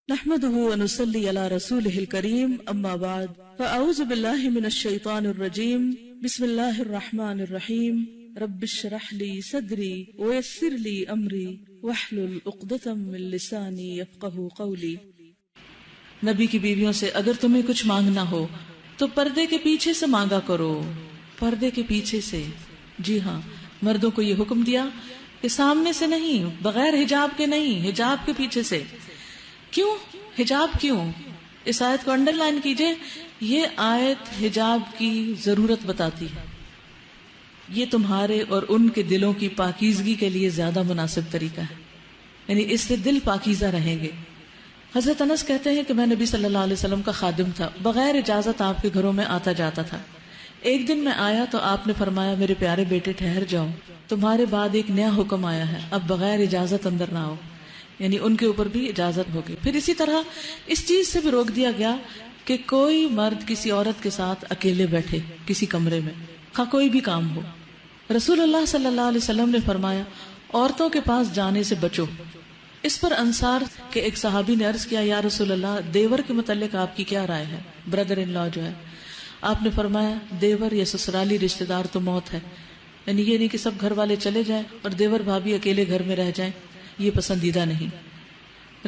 نحمده ونصلي على رسوله الكريم اما بعد فاعوذ بالله من الشيطان الرجيم بسم الله الرحمن الرحيم رب اشرح لي صدري ويسر لي امري واحلل عقدة من لساني يفقهوا قولي۔ نبی کی بیویوں سے اگر تمہیں کچھ مانگنا ہو تو پردے کے پیچھے سے مانگا کرو، پردے کے پیچھے سے۔ جی ہاں، مردوں کو یہ حکم دیا کہ سامنے سے نہیں، بغیر حجاب کے نہیں، حجاب کے پیچھے سے۔ کیوں حجاب؟ کیوں؟ اس آیت کو انڈر لائن کیجئے، یہ آیت حجاب کی ضرورت بتاتی ہے۔ یہ تمہارے اور ان کے دلوں کی پاکیزگی کے لیے زیادہ مناسب طریقہ ہے، یعنی اس سے دل پاکیزہ رہیں گے۔ حضرت انس کہتے ہیں کہ میں نبی صلی اللہ علیہ وسلم کا خادم تھا، بغیر اجازت آپ کے گھروں میں آتا جاتا تھا۔ ایک دن میں آیا تو آپ نے فرمایا میرے پیارے بیٹے ٹھہر جاؤ، تمہارے بعد ایک نیا حکم آیا ہے، اب بغیر اجازت اندر نہ آؤ، یعنی ان کے اوپر بھی اجازت ہوگی۔ پھر اسی طرح اس چیز سے بھی روک دیا گیا کہ کوئی مرد کسی عورت کے ساتھ اکیلے بیٹھے کسی کمرے میں، خواہ کوئی بھی کام ہو۔ رسول اللہ صلی اللہ علیہ وسلم نے فرمایا عورتوں کے پاس جانے سے بچو۔ اس پر انصار کے ایک صحابی نے عرض کیا یا رسول اللہ، دیور کے متعلق آپ کی کیا رائے ہے؟ بردر ان لا جو ہے۔ آپ نے فرمایا دیور یا سسرالی رشتہ دار تو موت ہے، یعنی یہ نہیں کہ سب گھر والے چلے جائیں اور دیور بھابھی اکیلے گھر میں رہ جائیں، یہ پسندیدہ نہیں۔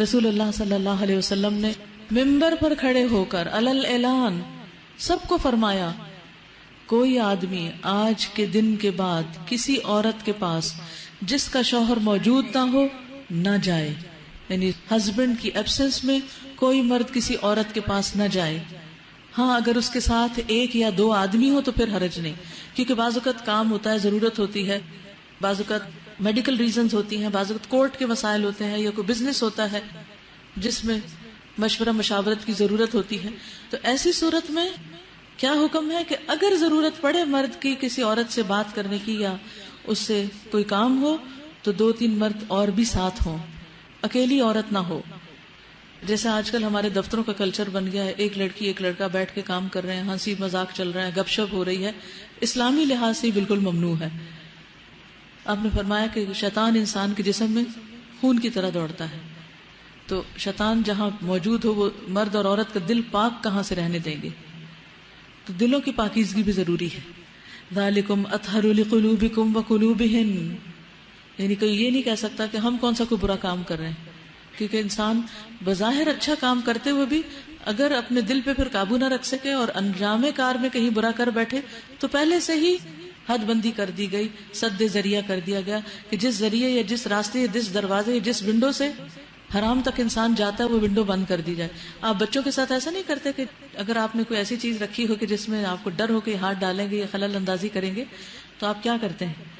رسول اللہ صلی اللہ علیہ وسلم نے ممبر پر کھڑے ہو کر علل اعلان سب کو فرمایا کوئی آدمی آج کے دن کے بعد کسی عورت کے پاس جس کا شوہر موجود نہ ہو نہ جائے، یعنی ہسبینڈ کی ایبسنس میں کوئی مرد کسی عورت کے پاس نہ جائے۔ ہاں اگر اس کے ساتھ ایک یا دو آدمی ہو تو پھر حرج نہیں، کیونکہ بعض اوقات کام ہوتا ہے، ضرورت ہوتی ہے، بعض اوقات میڈیکل ریزنز ہوتی ہیں، بعض اوقات کورٹ کے مسائل ہوتے ہیں، یا کوئی بزنس ہوتا ہے جس میں مشورہ مشاورت کی ضرورت ہوتی ہے۔ تو ایسی صورت میں کیا حکم ہے کہ اگر ضرورت پڑے مرد کی کسی عورت سے بات کرنے کی یا اس سے کوئی کام ہو تو دو تین مرد اور بھی ساتھ ہوں، اکیلی عورت نہ ہو۔ جیسے آج کل ہمارے دفتروں کا کلچر بن گیا ہے، ایک لڑکی ایک لڑکا بیٹھ کے کام کر رہے ہیں، ہنسی مذاق چل رہا ہے، گپ شپ ہو رہی ہے، اسلامی لحاظ سے بالکل ممنوع ہے۔ آپ نے فرمایا کہ شیطان انسان کے جسم میں خون کی طرح دوڑتا ہے، تو شیطان جہاں موجود ہو وہ مرد اور عورت کا دل پاک کہاں سے رہنے دیں گے؟ تو دلوں کی پاکیزگی بھی ضروری ہے۔ ذالکم اطہر لقلوبکم وقلوبہن، یعنی کوئی یہ نہیں کہہ سکتا کہ ہم کون سا کوئی برا کام کر رہے ہیں، کیونکہ انسان بظاہر اچھا کام کرتے ہوئے بھی اگر اپنے دل پہ پھر قابو نہ رکھ سکے اور انجام کار میں کہیں برا کر بیٹھے تو پہلے سے ہی حد بندی کر دی گئی، سد ذریعہ کر دیا گیا کہ جس ذریعے یا جس راستے یا جس دروازے یا جس ونڈو سے حرام تک انسان جاتا ہے وہ ونڈو بند کر دی جائے۔ آپ بچوں کے ساتھ ایسا نہیں کرتے کہ اگر آپ نے کوئی ایسی چیز رکھی ہو کہ جس میں آپ کو ڈر ہو کہ ہاتھ ڈالیں گے یا خلل اندازی کریں گے تو آپ کیا کرتے ہیں؟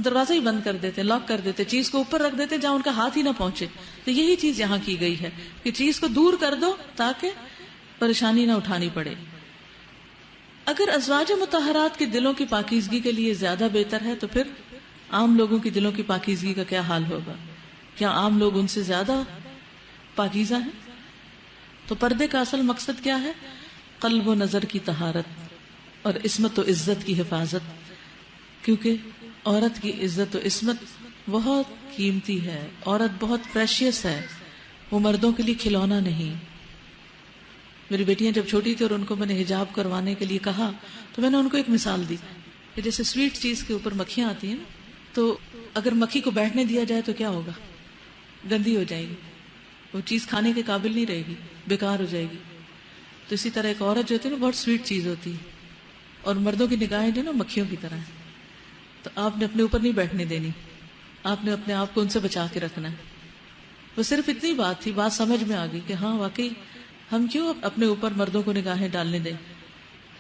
دروازہ ہی بند کر دیتے، لاک کر دیتے، چیز کو اوپر رکھ دیتے جہاں ان کا ہاتھ ہی نہ پہنچے۔ تو یہی چیز یہاں کی گئی ہے کہ چیز کو دور کر دو تاکہ پریشانی نہ اٹھانی پڑے۔ اگر ازواج مطہرات کے دلوں کی پاکیزگی کے لیے زیادہ بہتر ہے تو پھر عام لوگوں کی دلوں کی پاکیزگی کا کیا حال ہوگا؟ کیا عام لوگ ان سے زیادہ پاکیزہ ہیں؟ تو پردے کا اصل مقصد کیا ہے؟ قلب و نظر کی طہارت اور عصمت و عزت کی حفاظت، کیونکہ عورت کی عزت و عصمت بہت قیمتی ہے، عورت بہت پریشیس ہے، وہ مردوں کے لیے کھلونا نہیں۔ میری بیٹیاں جب چھوٹی تھی اور ان کو میں نے حجاب کروانے کے لیے کہا تو میں نے ان کو ایک مثال دی کہ جیسے سویٹ چیز کے اوپر مکھیاں آتی ہیں تو اگر مکھی کو بیٹھنے دیا جائے تو کیا ہوگا؟ گندی ہو جائے گی، وہ چیز کھانے کے قابل نہیں رہے گی، بیکار ہو جائے گی۔ تو اسی طرح ایک عورت جو ہوتی ہے نا بہت سویٹ چیز ہوتی ہے، اور مردوں کی نگاہیں جو نا مکھیوں کی طرح ہیں، تو آپ نے اپنے اوپر نہیں بیٹھنے دینی، آپ نے اپنے آپ کو ان سے بچا کے رکھنا ہے۔ وہ صرف اتنی بات تھی، بات سمجھ میں آ گئی کہ ہاں واقعی ہم کیوں اپنے اوپر مردوں کو نگاہیں ڈالنے دیں۔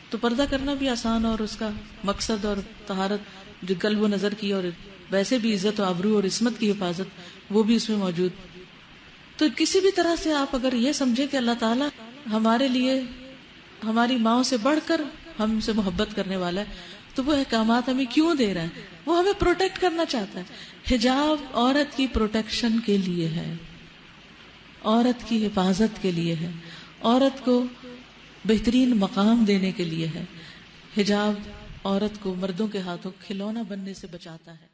تو پردہ کرنا بھی آسان اور اس کا مقصد اور طہارت جو قلب و نظر کی اور ویسے بھی عزت و آبرو اور عصمت کی حفاظت وہ بھی اس میں موجود۔ تو کسی بھی طرح سے آپ اگر یہ سمجھیں کہ اللہ تعالیٰ ہمارے لیے ہماری ماں سے بڑھ کر ہم سے محبت کرنے والا ہے تو وہ احکامات ہمیں کیوں دے رہا ہے؟ وہ ہمیں پروٹیکٹ کرنا چاہتا ہے۔ حجاب عورت کی پروٹیکشن کے لیے ہے، عورت کی حفاظت کے لیے ہے، عورت کو بہترین مقام دینے کے لیے ہے۔ حجاب عورت کو مردوں کے ہاتھوں کھلونا بننے سے بچاتا ہے۔